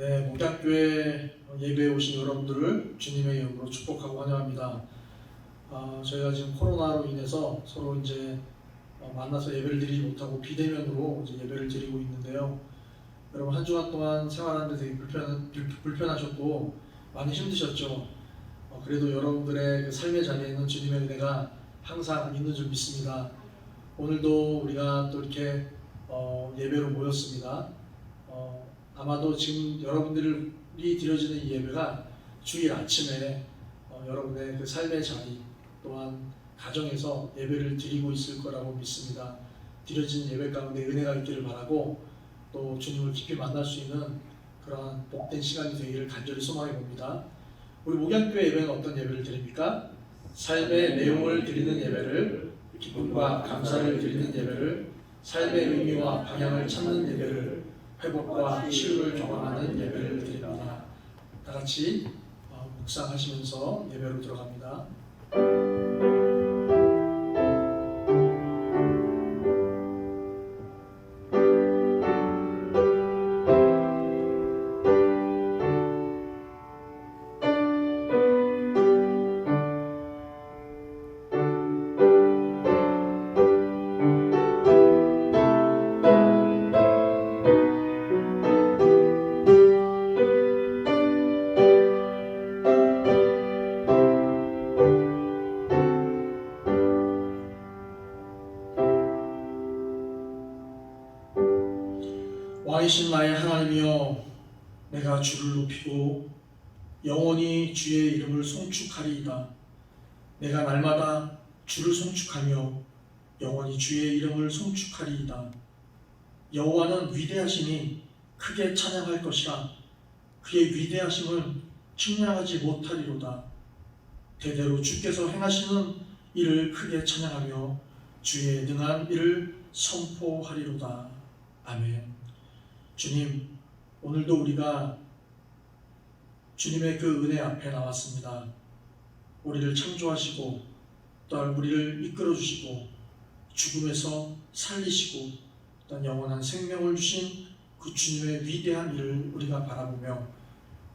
네, 목양교회 예배에 오신 여러분들을 주님의 이름으로 축복하고 환영합니다. 저희가 지금 코로나로 인해서 서로 이제 만나서 예배를 드리지 못하고 비대면으로 이제 예배를 드리고 있는데요. 여러분 한 주간 동안 생활하는데 되게 불편하셨고 많이 힘드셨죠. 그래도 여러분들의 그 삶의 자리에는 주님의 은혜가 항상 있는 줄 믿습니다. 오늘도 우리가 또 이렇게 예배로 모였습니다. 아마도 지금 여러분들이 드려지는 이 예배가 주일 아침에 여러분의 그 삶의 자리 또한 가정에서 예배를 드리고 있을 거라고 믿습니다. 드려진 예배 가운데 은혜가 있기를 바라고 또 주님을 깊이 만날 수 있는 그러한 복된 시간이 되기를 간절히 소망해 봅니다. 우리 목양교회 예배는 어떤 예배를 드립니까? 삶의 내용을 드리는 예배를, 기쁨과 감사를 드리는 예배를, 삶의 의미와 방향을 찾는 예배를, 회복과 치유를 경험하는 예배를 드립니다. 다 같이 묵상하시면서 예배로 들어갑니다. 왕이신 나의 하나님이여, 내가 주를 높이고 영원히 주의 이름을 송축하리이다. 내가 날마다 주를 송축하며 영원히 주의 이름을 송축하리이다. 여호와는 위대하시니 크게 찬양할 것이라. 그의 위대하심을 측량하지 못하리로다. 대대로 주께서 행하시는 일을 크게 찬양하며 주의 능한 일을 선포하리로다. 아멘. 주님, 오늘도 우리가 주님의 그 은혜 앞에 나왔습니다. 우리를 창조하시고 또한 우리를 이끌어 주시고 죽음에서 살리시고 또한 영원한 생명을 주신 그 주님의 위대한 일을 우리가 바라보며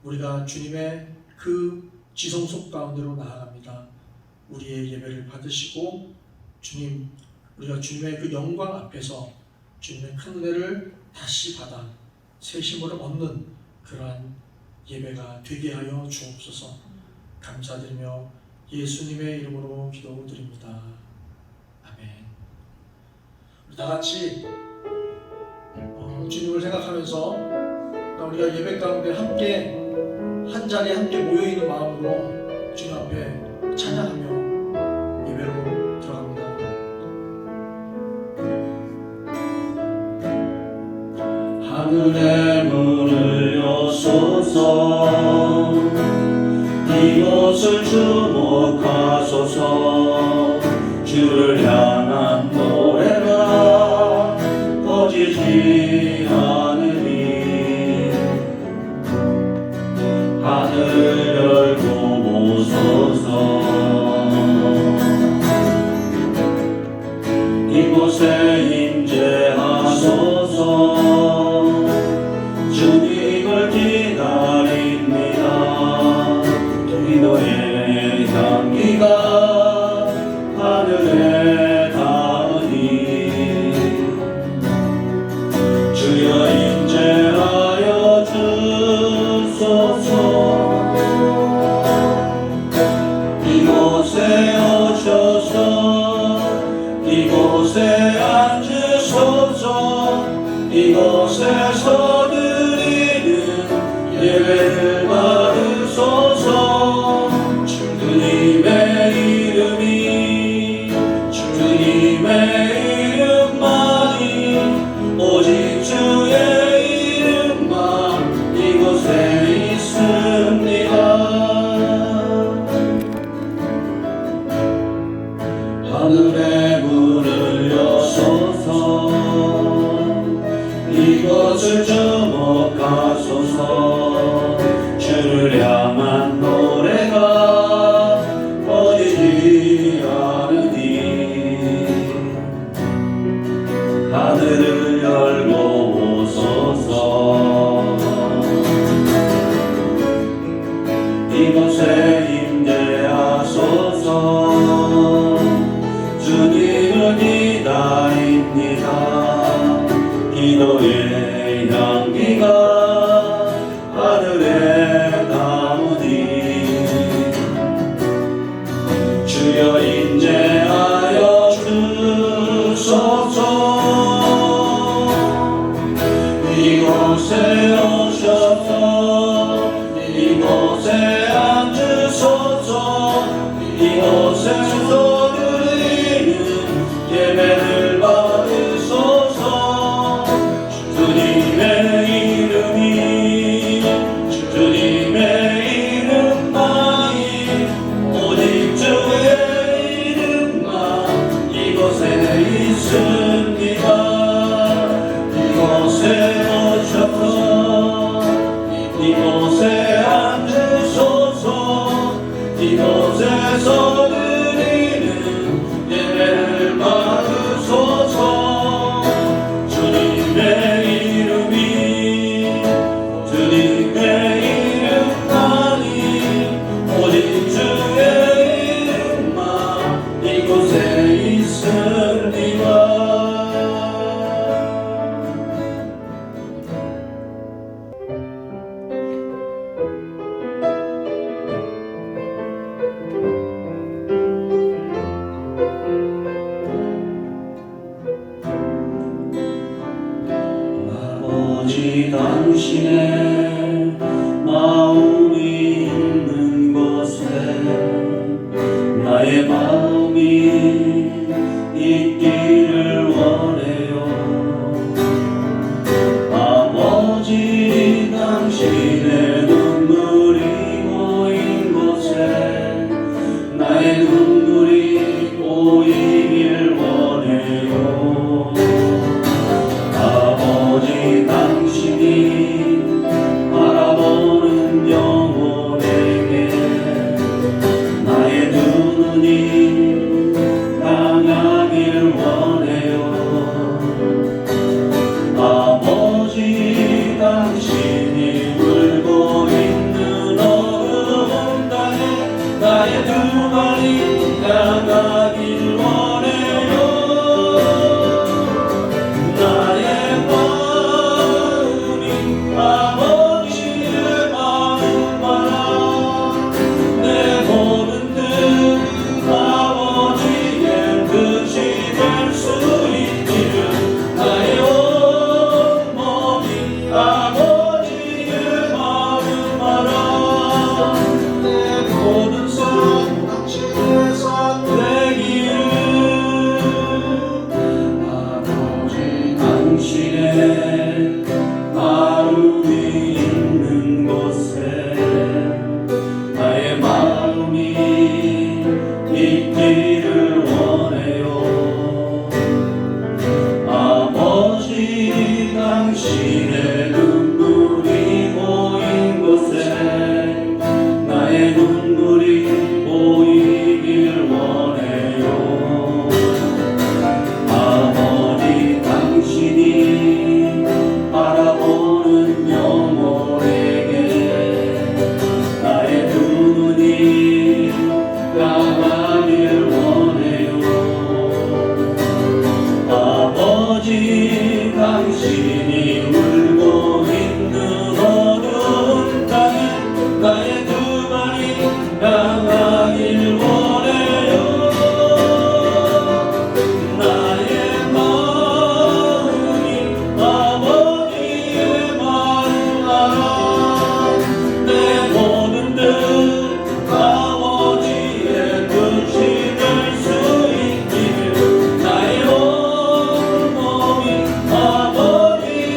우리가 주님의 그 지성소 가운데로 나아갑니다. 우리의 예배를 받으시고 주님, 우리가 주님의 그 영광 앞에서 주님의 큰 은혜를 다시 받아 새 힘을 얻는 그러한 예배가 되게 하여 주옵소서. 감사드리며 예수님의 이름으로 기도드립니다. 아멘. 우리 다 같이 주님을 생각하면서 우리가 예배 가운데 함께 한 자리에 함께 모여 있는 마음으로 주님 앞에 찬양하며 예배로 들어갑니다. 하늘의 문을 여소서, 이곳을 주목하소서. 주를 향한 노래가 꺼지지 않으니 하늘을 열고 보소서. 이곳에 임재하소서. 주님을 기다립니다. 기도의 향기가 하늘에 닿으니 주여 임재하여 주소서. 이곳에 오셔서 이곳에 앉으소서. 이곳에서 예배를 받으소서. 주님의 이름이 주님의 이름만이 오직 주의 이름만 이곳에 있습니다. 하늘의 문을 여소서. 이곳을 주목하소서. 주를 향한 노래가 꺼지지 않으니 하늘을 열고 오소서. 아버지 당신의 마음이 있는 곳에 나의 마음이 있기를 원해요. 아버지 당신의 눈물이 고인 곳에 나의 눈물이 고이길 원해요. 아버지 당신이 바라보는 영혼에게 나의 두 눈이 향하길 원해요. 아버지 당신이 울고 있는 어두운 땅에 나의 두 발이 향하길 원해요. 나의 마음이 아버지의 마음만아 내 모든 뜻 아버지의 뜻이 될 수 있기를 나의 온몸이 아버지의 마음만아 내 모든 삶 당신의 삶 되기를 아버지 당신의 마음이 있는 곳에 나의 마음이 있기를 원해요. 아버지 당신의 눈물이 고인 곳에 나의 눈물이 보이길 원해요. 아버지 당신이 바라보는 영혼에게 나의 두 눈이 향하길 원해요. 아버지 당신이 울고 있는 어두운 땅에 나의 두 발이 향하길 원해요. 나의 마음이 아버지의 마음 알아 내 모든 뜻 아버지의 뜻이 될 수 있기를 나의 온몸이 아버지의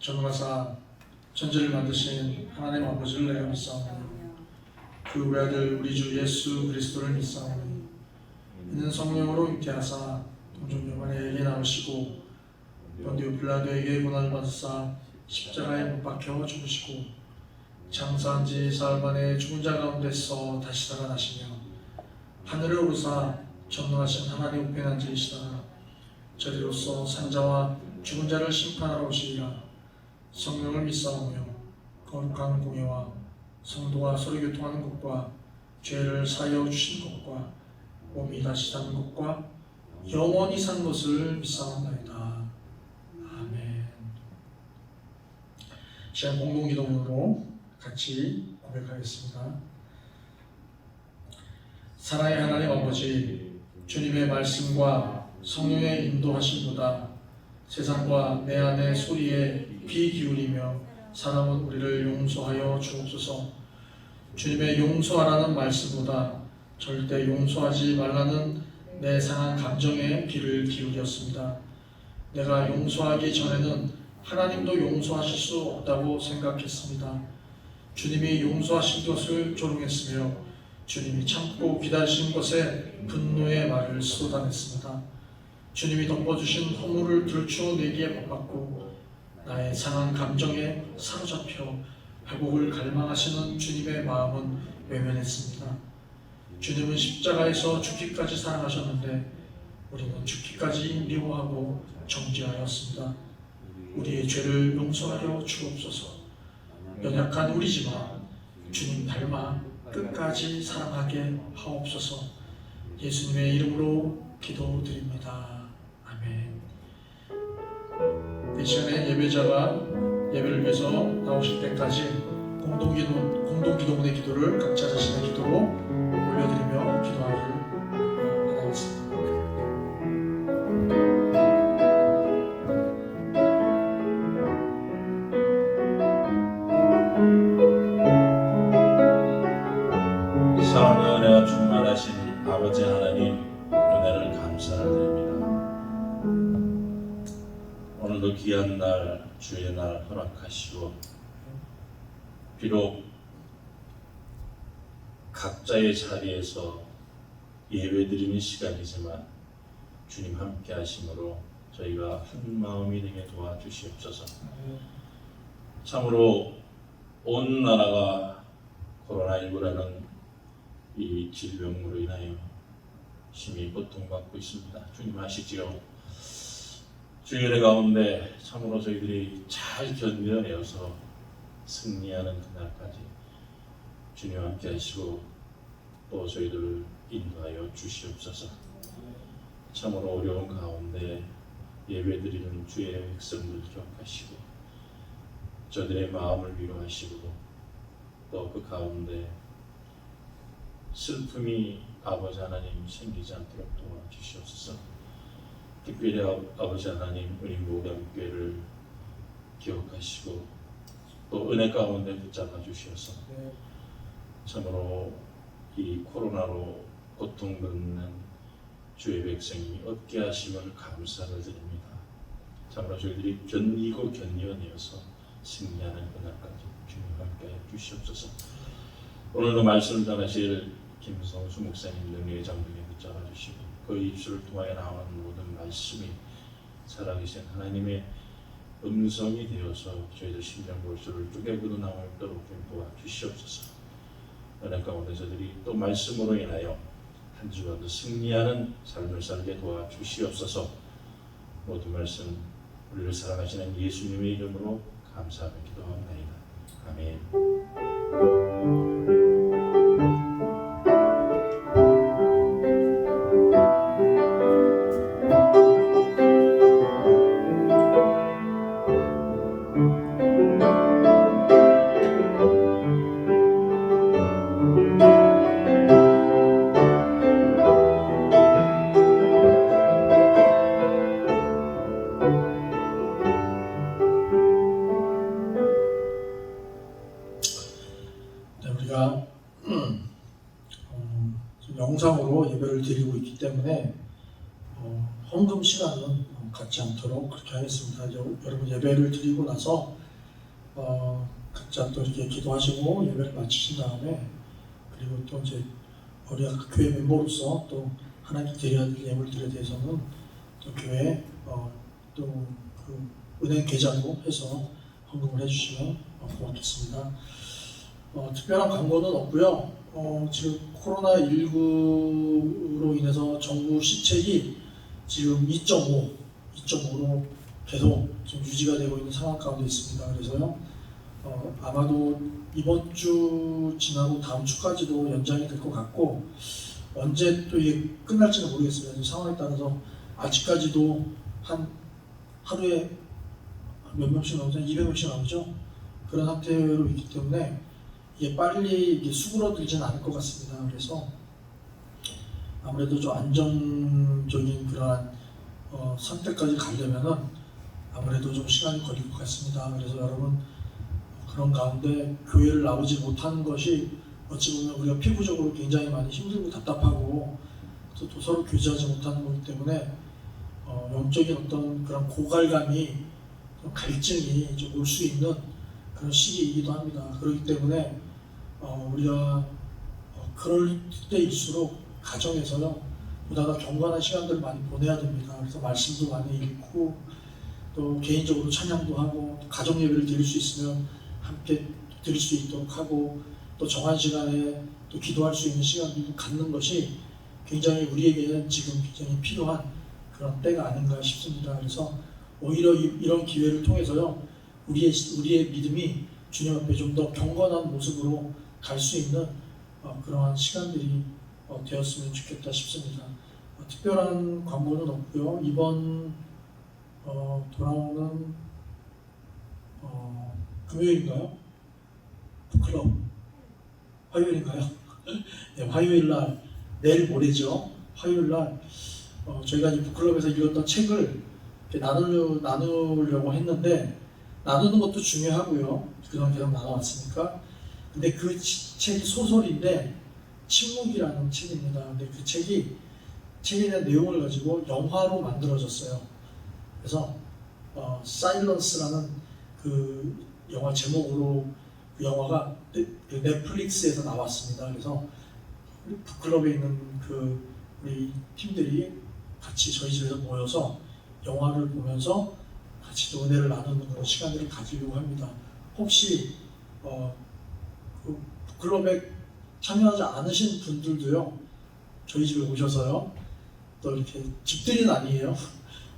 전능하사 천지를 만드신 하나님 아버지를 내가 믿사오니 그 우리 아들 우리 주 예수 그리스도를 믿사오니 이는 성령으로 잉태하사 동정 요한에게 나오시고 본디오 빌라도에게 고난을 받으사 십자가에 못 박혀 죽으시고 장사한 지 사흘 만에 죽은 자 가운데서 다시 살아나시며 하늘에 오르사 전능하신 하나님 우편에 앉으시다가 저리로서 산자와 죽은 자를 심판하러 오시리라. 성령을 믿사오며 거룩한 공예와 성도가 서로 교통하는 것과 죄를 사하여 주신 것과 몸이 다시 사는 것과 영원히 산 것을 믿사옵나이다. 아멘. 시간 공동기도문으로 같이 고백하겠습니다. 사랑의 하나님 아버지, 주님의 말씀과 성령의 인도하심보다 세상과 내 안의 소리에 귀 기울이며 사랑은 우리를 용서하여 주옵소서. 주님의 용서하라는 말씀보다 절대 용서하지 말라는 내 상한 감정에 귀를 기울였습니다. 내가 용서하기 전에는 하나님도 용서하실 수 없다고 생각했습니다. 주님이 용서하신 것을 조롱했으며 주님이 참고 기다리신 것에 분노의 말을 쏟아냈습니다. 주님이 덮어주신 허물을 들추어내기에 바빴고 나의 상한 감정에 사로잡혀 회복을 갈망하시는 주님의 마음은 외면했습니다. 주님은 십자가에서 죽기까지 사랑하셨는데 우리는 죽기까지 미워하고 정죄하였습니다. 우리의 죄를 용서하여 주옵소서. 연약한 우리지만 주님 닮아 끝까지 사랑하게 하옵소서. 예수님의 이름으로 기도드립니다. 아멘. 이 시간에 예배자가 예배를 위해서 나오실 때까지 공동기도문의 기도를 각자 자신의 기도로 올려드리며 기도하기를 바라겠습니다. 사랑과 은혜가 충만하신 아버지 하나님, 은혜를 감사를 드립니다. 오늘도 귀한 날, 주의 날 허락하시고 비록 각자의 자리에서 예배드리는 시간이지만 주님 함께 하심으로 저희가 한 마음이 되게 도와주시옵소서. 참으로 온 나라가 코로나19라는 이 질병으로 인하여 심히 고통받고 있습니다. 주님 아시지요? 주의 은혜 가운데 참으로 저희들이 잘 견뎌내어서 승리하는 그날까지 주님 함께 하시고 또 저희들을 인도하여 주시옵소서. 참으로 어려운 가운데 예배드리는 주의 백성들 기억하시고 저들의 마음을 위로하시고 또 그 가운데 슬픔이 아버지 하나님 생기지 않도록 도와주시옵소서. 특별히 아버지 하나님 우리 모담교회를 기억하시고 또 은혜 가운데 붙잡아 주셔서 참으로 이 코로나로 고통받는 주의 백성이 얻게 하심을 감사를 드립니다. 참으로 저희들이 견디고 견뎌내어서 승리하는 그날까지 주님 함께 주시옵소서. 오늘도 말씀을 전하실 김성수 목사님 능력의 장벽에 붙잡아 주시고 그 입술을 통하여 나오는 모든 말씀이 살아계신 하나님의 음성이 되어서 저희들 심장 골수를 쪼개고도 나오도록 좀 도와주시옵소서. 은혜 가운데 저들이 또 말씀으로 인하여 한 주간도 승리하는 삶을 살게 도와주시옵소서. 모든 말씀 우리를 사랑하시는 예수님의 이름으로 감사하며 기도합니다. 아멘. 우리가 영상으로 예배를 드리고 있기 때문에 헌금 시간은 갖지 않도록 그렇게 하겠습니다. 이제 여러분 예배를 드리고 나서 각자 또 이렇게 기도하시고 예배를 마치신 다음에 그리고 또 이제 우리 교회 멤버로서 또 하나님께 드려야 될 예물들에 대해서는 또 교회 또 그 은행 계좌로 해서 헌금을 해주시면 고맙겠습니다. 특별한 광고는 없고요. 지금 코로나19로 인해서 정부 시책이 지금 2.5로 계속 지금 유지가 되고 있는 상황 가운데 있습니다. 그래서요, 아마도 이번 주 지나고 다음 주까지도 연장이 될 것 같고, 언제 또 이게 끝날지는 모르겠습니다. 상황에 따라서 아직까지도 한 하루에 몇 명씩 나오죠? 200명씩 나오죠? 그런 상태로 있기 때문에 이게 빨리 이게 수그러들지는 않을 것 같습니다. 그래서 아무래도 좀 안정적인 그러한 상태까지 가려면은 아무래도 좀 시간이 걸릴 것 같습니다. 그래서 여러분 그런 가운데 교회를 나오지 못하는 것이 어찌 보면 우리가 피부적으로 굉장히 많이 힘들고 답답하고 또 서로 교제하지 못하는 거기 때문에 영적인 어떤 그런 고갈감이 갈증이 좀 올 수 있는 그런 시기이기도 합니다. 그렇기 때문에 우리가 그럴 때일수록 가정에서요 보다가 경건한 시간들을 많이 보내야 됩니다. 그래서 말씀도 많이 읽고 또 개인적으로 찬양도 하고 가정 예배를 드릴 수 있으면 함께 드릴 수 있도록 하고 또 정한 시간에 또 기도할 수 있는 시간도 갖는 것이 굉장히 우리에게는 지금 굉장히 필요한 그런 때가 아닌가 싶습니다. 그래서 오히려 이런 기회를 통해서요 우리의 믿음이 주님 앞에 좀 더 경건한 모습으로 갈 수 있는 그러한 시간들이 되었으면 좋겠다 싶습니다. 특별한 광고는 없고요. 이번 돌아오는 금요일인가요? 북클럽 화요일인가요? 네, 화요일 날 내일 모레죠. 화요일 날 저희가 이 북클럽에서 읽었던 책을 나누려고 했는데 나누는 것도 중요하고요. 그동안 계속 나눠왔으니까. 근데 그 책이 소설인데 침묵이라는 책입니다. 근데 그 책에 대한 내용을 가지고 영화로 만들어졌어요. 그래서 사일런스라는 그 영화 제목으로 그 영화가 넷플릭스에서 나왔습니다. 그래서 북클럽에 있는 그 우리 팀들이 같이 저희 집에서 모여서 영화를 보면서 같이 또 은혜를 나누는 그런 시간들을 가지려고 합니다. 혹시 그 북클럽에 참여하지 않으신 분들도요 저희 집에 오셔서요 또 이렇게 집들이는 아니에요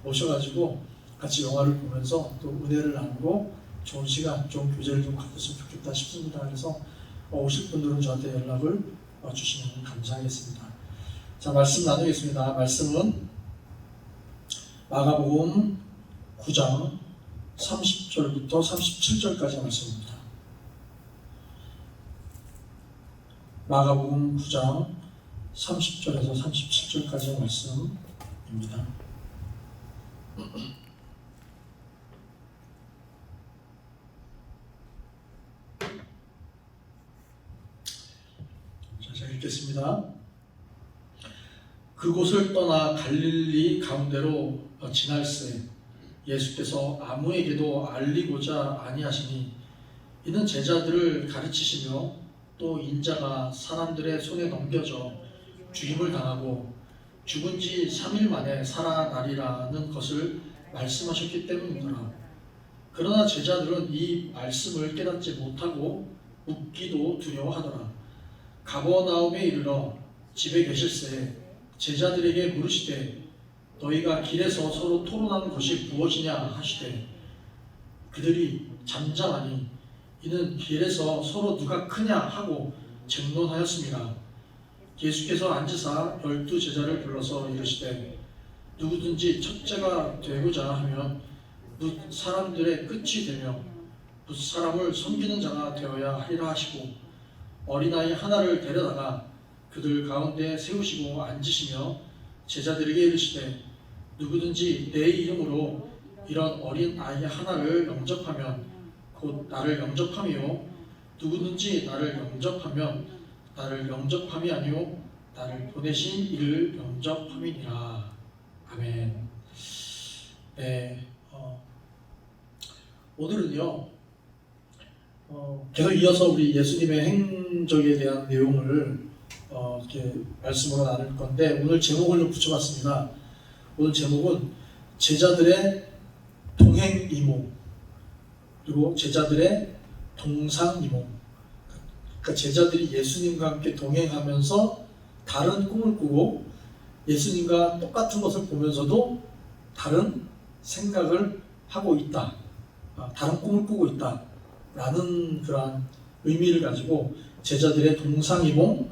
오셔가지고 같이 영화를 보면서 또 은혜를 나누고 좋은 시간, 좋은 교제를 좀 가졌으면 좋겠다 싶습니다. 그래서 오실 분들은 저한테 연락을 주시면 감사하겠습니다. 자, 말씀 나누겠습니다. 말씀은 마가복음 9장 30절부터 37절까지 말씀입니다. 마가복음 9장 30절에서 37절까지의 말씀입니다. 제가 읽겠습니다. 그곳을 떠나 갈릴리 가운데로 지날새 예수께서 아무에게도 알리고자 아니하시니 이는 제자들을 가르치시며 또 인자가 사람들의 손에 넘겨져 죽임을 당하고 죽은 지 3일 만에 살아나리라는 것을 말씀하셨기 때문이더라. 그러나 제자들은 이 말씀을 깨닫지 못하고 묻기도 두려워하더라. 가버나움에 이르러 집에 계실새 제자들에게 물으시되 너희가 길에서 서로 토론하는 것이 무엇이냐 하시되 그들이 잠잠하니 이는 길에서 서로 누가 크냐 하고 쟁론하였습니다. 예수께서 앉으사 12 제자를 불러서 이르시되 누구든지 첫째가 되고자 하면 뭇 사람들의 끝이 되며 뭇 사람을 섬기는 자가 되어야 하리라 하시고 어린아이 하나를 데려다가 그들 가운데 세우시고 앉으시며 제자들에게 이르시되 누구든지 내 이름으로 이런 어린 아이 하나를 영접하면 곧 나를 영접함이요 누구든지 나를 영접하면 나를 영접함이 아니요 나를 보내신 이를 영접함이니라. 아멘. 네, 오늘은요, 계속 이어서 우리 예수님의 행적에 대한 내용을 이렇게 말씀으로 나눌 건데, 오늘 제목을 좀 붙여봤습니다. 오늘 제목은 제자들의 동행이몽, 그리고 제자들의 동상이몽. 그러니까 제자들이 예수님과 함께 동행하면서 다른 꿈을 꾸고 예수님과 똑같은 것을 보면서도 다른 생각을 하고 있다, 다른 꿈을 꾸고 있다 라는 그러한 의미를 가지고 제자들의 동상이몽,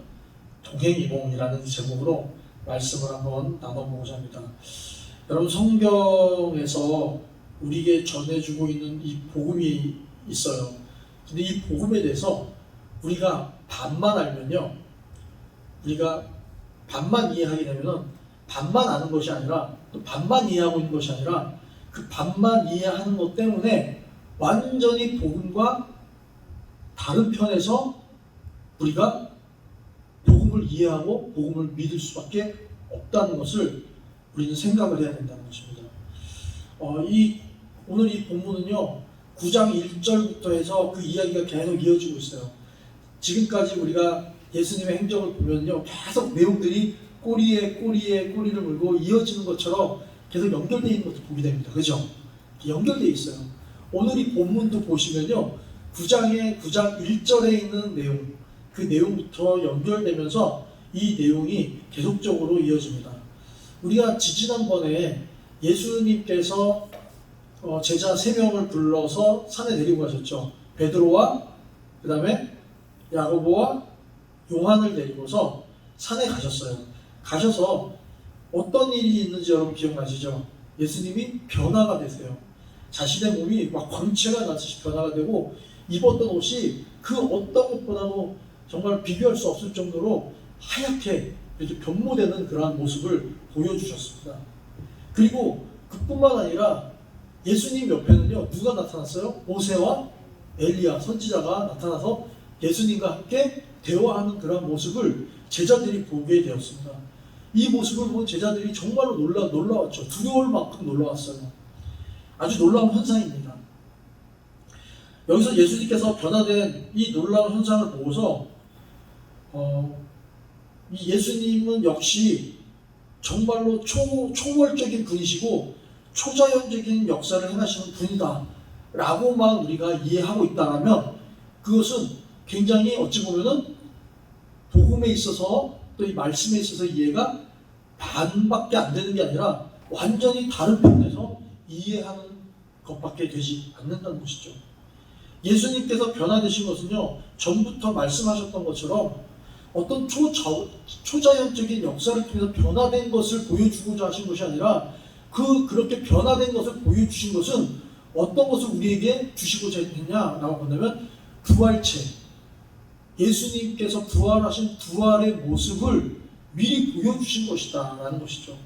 동행이몽이라는 제목으로 말씀을 한번 나눠보고자 합니다. 여러분, 성경에서 우리에게 전해주고 있는 이 복음이 있어요. 근데 이 복음에 대해서 우리가 반만 알면요, 우리가 반만 이해하게 되면은 반만 아는 것이 아니라, 또 반만 이해하고 있는 것이 아니라, 그 반만 이해하는 것 때문에 완전히 복음과 다른 편에서 우리가 복음을 이해하고 복음을 믿을 수밖에 없다는 것을 우리는 생각을 해야 된다는 것입니다. 오늘 이 본문은요, 9장 1절부터 해서 그 이야기가 계속 이어지고 있어요. 지금까지 우리가 예수님의 행적을 보면요, 계속 내용들이 꼬리를 물고 이어지는 것처럼 계속 연결되어 있는 것도 보게 됩니다. 그죠? 연결되어 있어요. 오늘 이 본문도 보시면요, 9장 1절에 있는 내용, 그 내용부터 연결되면서 이 내용이 계속적으로 이어집니다. 우리가 지지난번에 예수님께서 제자 3명을 불러서 산에 데리고 가셨죠. 베드로와 그 다음에 야고보와 요한을 데리고서 산에 가셨어요. 가셔서 어떤 일이 있는지 여러분 기억나시죠? 예수님이 변화가 되세요. 자신의 몸이 막 광채가 나듯이 변화가 되고, 입었던 옷이 그 어떤 것보다도 정말 비교할 수 없을 정도로 하얗게 이렇게 변모되는 그러한 모습을 보여주셨습니다. 그리고 그뿐만 아니라 예수님 옆에는요, 누가 나타났어요? 모세와 엘리야 선지자가 나타나서 예수님과 함께 대화하는 그런 모습을 제자들이 보게 되었습니다. 이 모습을 본 제자들이 정말로 놀라웠죠. 두려울 만큼 놀라웠어요. 아주 놀라운 현상입니다. 여기서 예수님께서 변화된 이 놀라운 현상을 보고서 이 예수님은 역시 정말로 초월적인 분이시고 초자연적인 역사를 행하시는 분이다 라고만 우리가 이해하고 있다면, 그것은 굉장히 어찌 보면은 복음에 있어서 또 이 말씀에 있어서 이해가 반밖에 안 되는 게 아니라 완전히 다른 편에서 이해하는 것밖에 되지 않는다는 것이죠. 예수님께서 변화되신 것은요, 전부터 말씀하셨던 것처럼 어떤 초자연적인 역사를 통해서 변화된 것을 보여주고자 하신 것이 아니라, 그렇게 변화된 것을 보여주신 것은 어떤 것을 우리에게 주시고자 했느냐라고 본다면 부활체, 예수님께서 부활하신 부활의 모습을 미리 보여주신 것이다 라는 것이죠.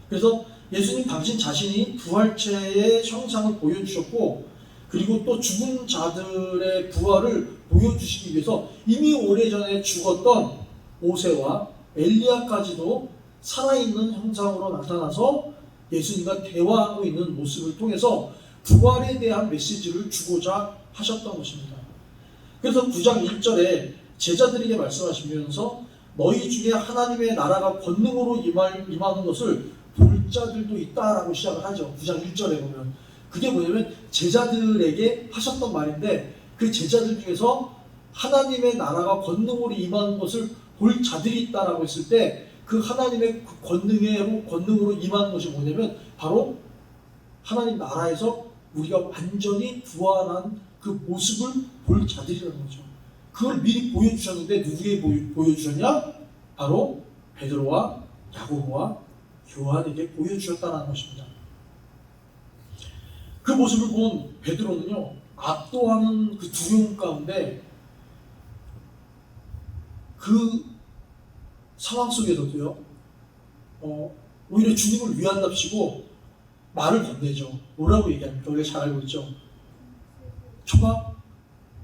그래서 예수님 당신 자신이 부활체의 형상을 보여주셨고, 그리고 또 죽은 자들의 부활을 보여주시기 위해서 이미 오래전에 죽었던 모세와 엘리야까지도 살아있는 형상으로 나타나서 예수님과 대화하고 있는 모습을 통해서 부활에 대한 메시지를 주고자 하셨던 것입니다. 그래서 9장 1절에 제자들에게 말씀하시면서 너희 중에 하나님의 나라가 권능으로 임하는 것을 볼 자들도 있다라고 시작을 하죠. 9장 1절에 보면 그게 뭐냐면 제자들에게 하셨던 말인데, 그 제자들 중에서 하나님의 나라가 권능으로 임하는 것을 볼 자들이 있다라고 했을 때, 그 하나님의 권능으로 임하는 것이 뭐냐면 바로 하나님 나라에서 우리가 완전히 부활한 그 모습을 볼 자들이라는 거죠. 그걸 미리 보여주셨는데 누구에게 보여주셨냐? 바로 베드로와 야고보와 요한에게 보여주셨다는 것입니다. 그 모습을 본 베드로는요, 압도하는 그 두려움 가운데 그 상황 속에서도요, 오히려 주님을 위한답시고 말을 건네죠. 뭐라고 얘기합니까? 우리가 잘 알고 있죠. 초밥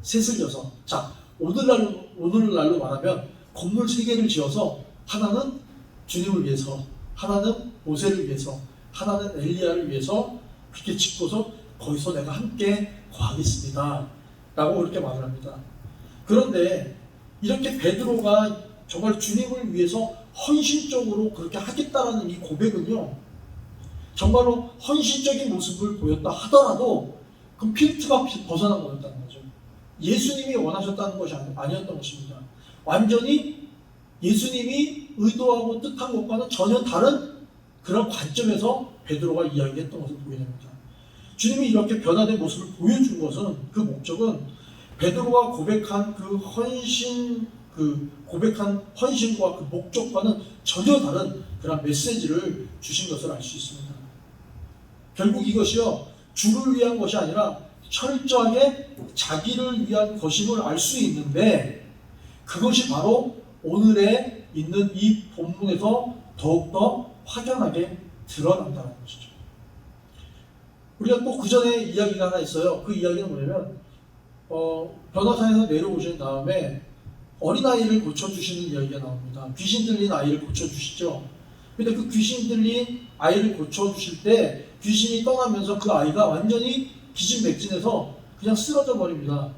셋을 져서, 자, 오늘날로 말하면 건물 3개를 지어서 하나는 주님을 위해서, 하나는 모세를 위해서, 하나는 엘리야를 위해서 그렇게 짓고서 거기서 내가 함께 거하겠습니다 라고 그렇게 말을 합니다. 그런데 이렇게 베드로가 정말 주님을 위해서 헌신적으로 그렇게 하겠다라는 이 고백은요, 정말로 헌신적인 모습을 보였다 하더라도 그 필트가 벗어난 거였다는 거죠. 예수님이 원하셨다는 것이 아니었던 것입니다. 완전히 예수님이 의도하고 뜻한 것과는 전혀 다른 그런 관점에서 베드로가 이야기했던 것을 보게 됩니다. 주님이 이렇게 변화된 모습을 보여준 것은, 그 목적은 베드로가 고백한 고백한 헌신과 그 목적과는 전혀 다른 그런 메시지를 주신 것을 알 수 있습니다. 결국 이것이요, 주를 위한 것이 아니라 철저하게 자기를 위한 것임을 알 수 있는데, 그것이 바로 오늘에 있는 이 본문에서 더욱더 확연하게 드러난다는 것이죠. 우리가 또 그 전에 이야기가 하나 있어요. 그 이야기는 뭐냐면 변호사에서 내려오신 다음에 어린아이를 고쳐주시는 이야기가 나옵니다. 귀신 들린 아이를 고쳐주시죠. 근데 그 귀신 들린 아이를 고쳐주실 때 귀신이 떠나면서 그 아이가 완전히 기진맥진해서 그냥 쓰러져 버립니다.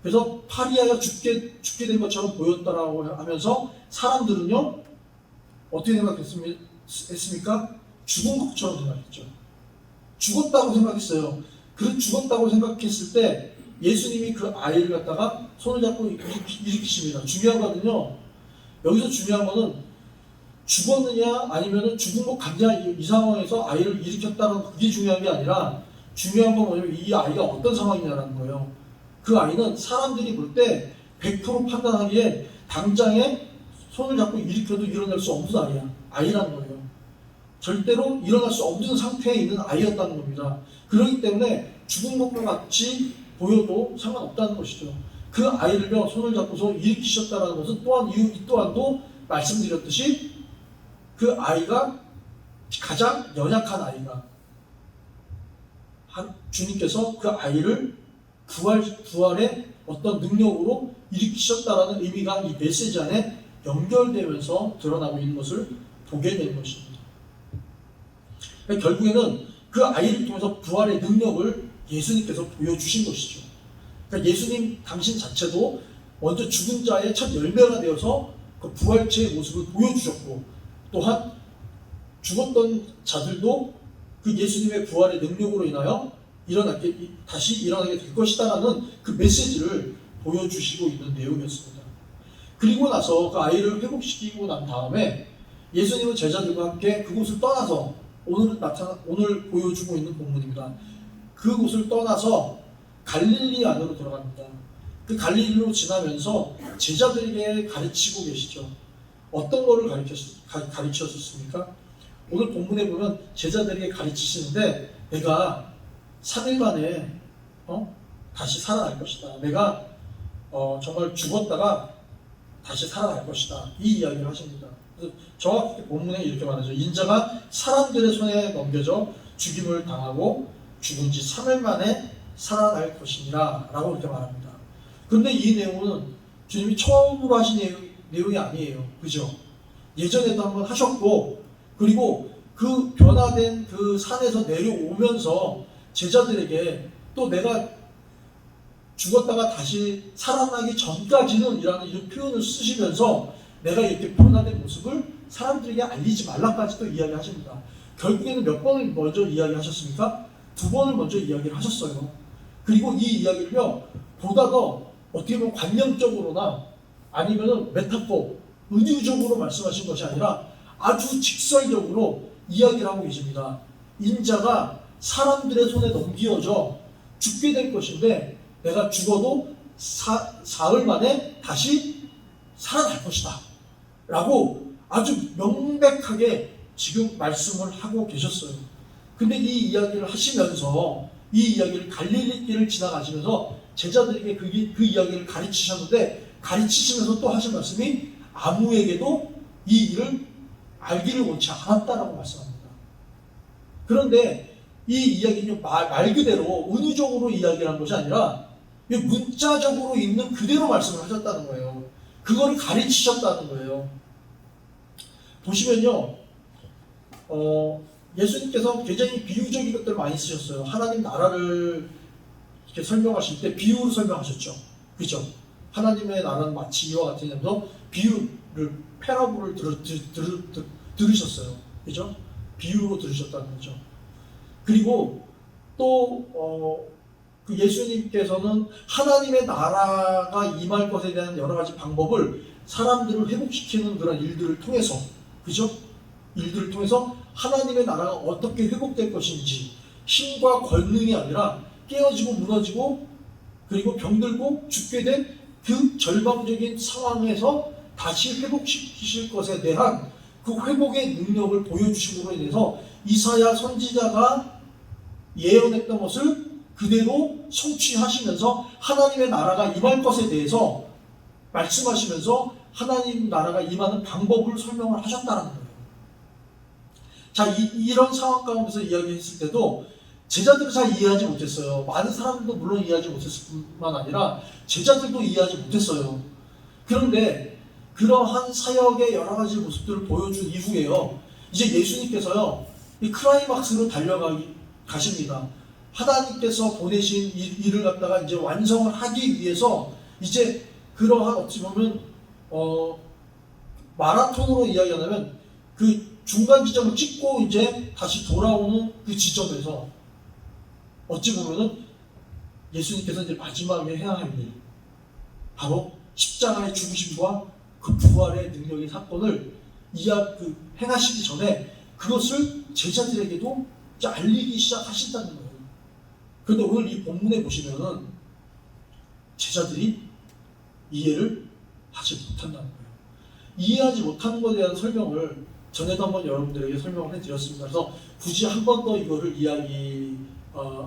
그래서 파리아가 죽게 된 것처럼 보였다라고 하면서 사람들은요, 어떻게 생각했습니까? 죽은 것처럼 생각했죠. 죽었다고 생각했어요. 그 죽었다고 생각했을 때 예수님이 그 아이를 갖다가 손을 잡고 일으키십니다. 중요한 거는요, 여기서 중요한 거는 죽었느냐 아니면 죽은 것 같냐, 이 상황에서 아이를 일으켰다는 그게 중요한 게 아니라, 중요한 건 뭐냐면 이 아이가 어떤 상황이냐라는 거예요. 그 아이는 사람들이 볼 때 100% 판단하기에 당장에 손을 잡고 일으켜도 일어날 수 없는 아이라는 거예요. 절대로 일어날 수 없는 상태에 있는 아이였다는 겁니다. 그렇기 때문에 죽은 것과 같이 보여도 상관없다는 것이죠. 그 아이를요, 손을 잡고서 일으키셨다는 것은 또한 이 또한도 말씀드렸듯이 그 아이가 가장 연약한 아이가, 주님께서 그 아이를 부활의 어떤 능력으로 일으키셨다라는 의미가 이 메시지 안에 연결되면서 드러나고 있는 것을 보게 되는 것입니다. 결국에는 그 아이를 통해서 부활의 능력을 예수님께서 보여주신 것이죠. 그러니까 예수님 당신 자체도 먼저 죽은 자의 첫 열매가 되어서 그 부활체의 모습을 보여주셨고, 또한 죽었던 자들도 그 예수님의 부활의 능력으로 인하여 다시 일어나게 될 것이다라는 그 메시지를 보여주시고 있는 내용이었습니다. 그리고 나서 그 아이를 회복시키고 난 다음에 예수님은 제자들과 함께 그곳을 떠나서 오늘 보여주고 있는 본문입니다. 그곳을 떠나서 갈릴리 안으로 들어갑니다. 그 갈릴리로 지나면서 제자들에게 가르치고 계시죠. 어떤 거를 가르치셨습니까? 오늘 본문에 보면 제자들에게 가르치시는데, 내가 3일 만에 다시 살아날 것이다. 내가 정말 죽었다가 다시 살아날 것이다. 이 이야기를 하십니다. 그래서 정확히 본문에 이렇게 말하죠. 인자가 사람들의 손에 넘겨져 죽임을 당하고 죽은 지 3일 만에 살아날 것이니라 라고 이렇게 말합니다. 그런데 이 내용은 주님이 처음으로 하신 내용이 아니에요. 그죠? 예전에도 한번 하셨고, 그리고 그 변화된 그 산에서 내려오면서 제자들에게 또 내가 죽었다가 다시 살아나기 전까지는 이라는 이런 표현을 쓰시면서 내가 이렇게 변화된 모습을 사람들에게 알리지 말라까지도 이야기하십니다. 결국에는 몇 번을 먼저 이야기하셨습니까? 2번을 먼저 이야기를 하셨어요. 그리고 이 이야기를요, 보다 더 어떻게 보면 관념적으로나 아니면 메타포, 은유적으로 말씀하신 것이 아니라 아주 직설적으로 이야기를 하고 계십니다. 인자가 사람들의 손에 넘겨져 죽게 될 것인데, 내가 죽어도 사흘 만에 다시 살아날 것이다 라고 아주 명백하게 지금 말씀을 하고 계셨어요. 근데 이 이야기를 하시면서, 이 이야기를 갈릴리길을 지나가시면서 제자들에게 그 이야기를 가르치셨는데, 가르치시면서 또 하신 말씀이 아무에게도 이 일을 알기를 원치 않았다라고 말씀합니다. 그런데 이 이야기는 말 그대로 은유적으로 이야기를 한 것이 아니라 문자적으로 있는 그대로 말씀을 하셨다는 거예요. 그거를 가르치셨다는 거예요. 보시면요, 예수님께서 굉장히 비유적인 것들을 많이 쓰셨어요. 하나님 나라를 이렇게 설명하실 때 비유로 설명하셨죠. 그죠? 하나님의 나라는 마치 이와 같은 하면서 비유를 패러블을 들으셨어요. 그죠? 비유로 들으셨다는 거죠. 그리고 또 그 예수님께서는 하나님의 나라가 임할 것에 대한 여러 가지 방법을 사람들을 회복시키는 그런 일들을 통해서, 그죠? 일들을 통해서 하나님의 나라가 어떻게 회복될 것인지, 힘과 권능이 아니라 깨어지고 무너지고 그리고 병들고 죽게 된 그 절망적인 상황에서 다시 회복시키실 것에 대한 그 회복의 능력을 보여주심으로 인해서 이사야 선지자가 예언했던 것을 그대로 성취하시면서 하나님의 나라가 임할 것에 대해서 말씀하시면서 하나님 나라가 임하는 방법을 설명을 하셨다는 거예요. 자, 이런 상황 가운데서 이야기했을 때도 제자들은 잘 이해하지 못했어요. 많은 사람들도 물론 이해하지 못했을 뿐만 아니라 제자들도 이해하지 못했어요. 그런데 그러한 사역의 여러 가지 모습들을 보여준 이후에요, 이제 예수님께서요, 이 클라이막스로 가십니다. 하나님께서 보내신 일을 갖다가 이제 완성을 하기 위해서 이제 그러한 어찌 보면 마라톤으로 이야기하면 그 중간 지점을 찍고 이제 다시 돌아오는 그 지점에서 어찌 보면은 예수님께서 이제 마지막에 해야 할 일, 바로 십자가의 죽으심과 그 부활의 능력의 사건을 행하시기 전에 그것을 제자들에게도 이제 알리기 시작하신다는 거예요. 그런데 오늘 이 본문에 보시면은 제자들이 이해를 하지 못한다는 거예요. 이해하지 못하는 것에 대한 설명을 전에도 한번 여러분들에게 설명을 해드렸습니다. 그래서 굳이 한 번 더 이거를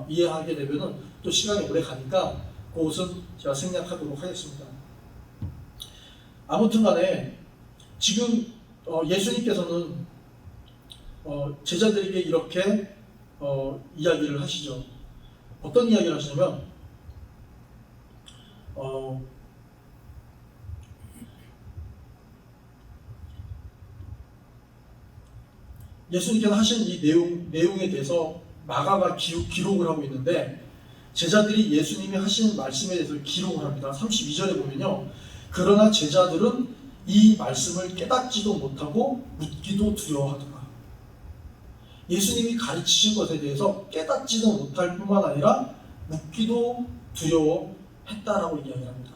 이해하게 되면은 또 시간이 오래 가니까 그것은 제가 생략하도록 하겠습니다. 아무튼 간에 지금 예수님께서는 제자들에게 이렇게 이야기를 하시죠. 어떤 이야기를 하시냐면 예수님께서 하신 이 내용에 대해서 마가가 기록을 하고 있는데, 제자들이 예수님이 하신 말씀에 대해서 기록을 합니다. 32절에 보면요, 그러나 제자들은 이 말씀을 깨닫지도 못하고 묻기도 두려워하더라. 예수님이 가르치신 것에 대해서 깨닫지도 못할 뿐만 아니라 묻기도 두려워했다라고 이야기합니다.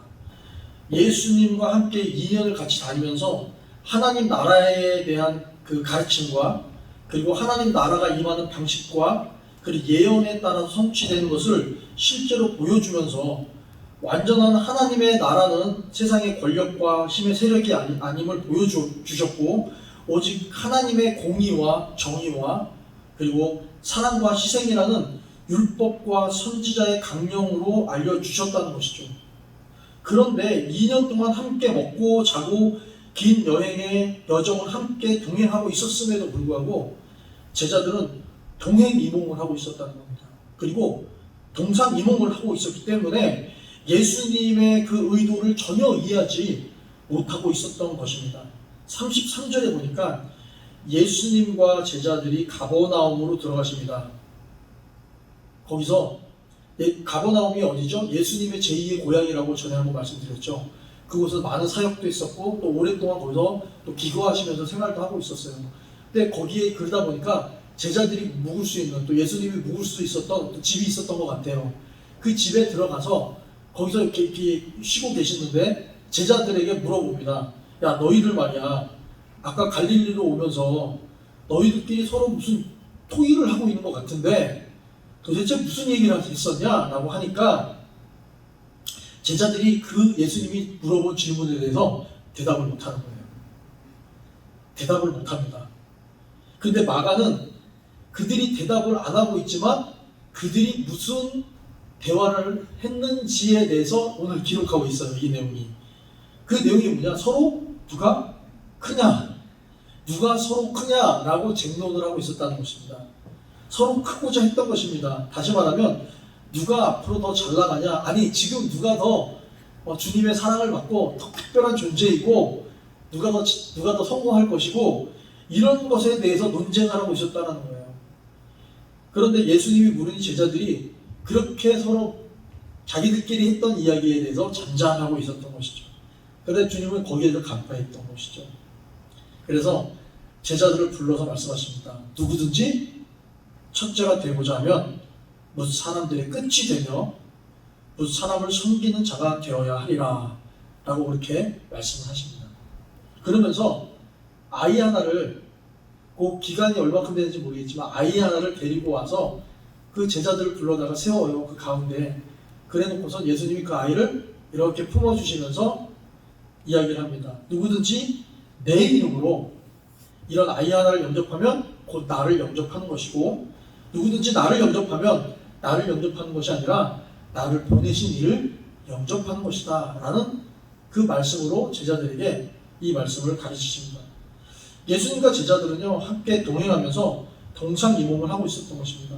예수님과 함께 2년을 같이 다니면서 하나님 나라에 대한 그 가르침과 그리고 하나님 나라가 임하는 방식과 그리고 예언에 따라서 성취되는 것을 실제로 보여주면서 완전한 하나님의 나라는 세상의 권력과 힘의 세력이 아님을 보여주셨고, 오직 하나님의 공의와 정의와 그리고 사랑과 희생이라는 율법과 선지자의 강령으로 알려주셨다는 것이죠. 그런데 2년 동안 함께 먹고 자고 긴 여행의 여정을 함께 동행하고 있었음에도 불구하고 제자들은 동행이몽을 하고 있었다는 겁니다. 그리고 동상이몽을 하고 있었기 때문에 예수님의 그 의도를 전혀 이해하지 못하고 있었던 것입니다. 33절에 보니까 예수님과 제자들이 가버나움으로 들어가십니다. 거기서 가버나움이 어디죠? 예수님의 제2의 고향이라고 전에 한번 말씀드렸죠. 그곳은 많은 사역도 있었고 또 오랫동안 거기서 또 기거하시면서 생활도 하고 있었어요. 근데 거기에 그러다 보니까 제자들이 묵을 수 있는, 또 예수님이 묵을 수 있었던 또 집이 있었던 것 같아요. 그 집에 들어가서 거기서 이렇게 쉬고 계시는데 제자들에게 물어봅니다. 야, 너희들 말이야, 아까 갈릴리로 오면서 너희들끼리 서로 무슨 토의를 하고 있는 것 같은데 도대체 무슨 얘기를 했었냐? 라고 하니까 제자들이 그 예수님이 물어본 질문에 대해서 대답을 못하는 거예요. 대답을 못합니다. 근데 마가는 그들이 대답을 안 하고 있지만 그들이 무슨 대화를 했는지에 대해서 오늘 기록하고 있어요. 이 내용이. 그 내용이 뭐냐? 서로 누가 크냐? 누가 서로 크냐라고 쟁론을 하고 있었다는 것입니다. 서로 크고자 했던 것입니다. 다시 말하면 누가 앞으로 더 잘 나가냐? 아니, 지금 누가 더 주님의 사랑을 받고 더 특별한 존재이고 누가 더 성공할 것이고 이런 것에 대해서 논쟁을 하고 있었다는 거예요. 그런데 예수님이 물으니 제자들이 그렇게 서로 자기들끼리 했던 이야기에 대해서 잠잠하고 있었던 것이죠. 그런데 주님은 거기에 대해서 간파했던 것이죠. 그래서 제자들을 불러서 말씀하십니다. 누구든지 첫째가 되고자 하면 무슨 사람들의 끝이 되며 무슨 사람을 섬기는 자가 되어야 하리라 라고 그렇게 말씀하십니다. 그러면서 아이 하나를, 그 기간이 얼마큼 되는지 모르겠지만 아이 하나를 데리고 와서 그 제자들을 불러다가 세워요. 그 가운데. 그래 놓고서 예수님이 그 아이를 이렇게 품어주시면서 이야기를 합니다. 누구든지 내 이름으로 이런 아이 하나를 영접하면 곧 나를 영접하는 것이고, 누구든지 나를 영접하면 나를 영접하는 것이 아니라 나를 보내신 이를 영접하는 것이다 라는 그 말씀으로 제자들에게 이 말씀을 가르치십니다. 예수님과 제자들은요 함께 동행하면서 동상이몽을 하고 있었던 것입니다.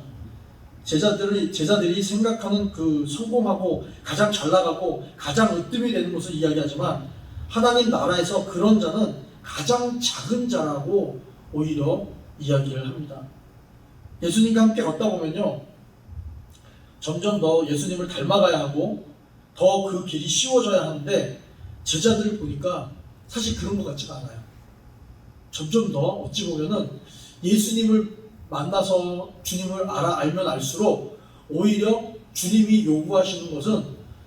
제자들이 생각하는 그 성공하고 가장 잘 나가고 가장 으뜸이 되는 것을 이야기하지만, 하나님 나라에서 그런 자는 가장 작은 자라고 오히려 이야기를 합니다. 예수님과 함께 걷다 보면요 점점 더 예수님을 닮아가야 하고 더 그 길이 쉬워져야 하는데, 제자들을 보니까 사실 그런 것 같지가 않아요. 점점 더 어찌 보면은 예수님을 만나서 주님을 알면 알수록 오히려 주님이 요구하시는 것은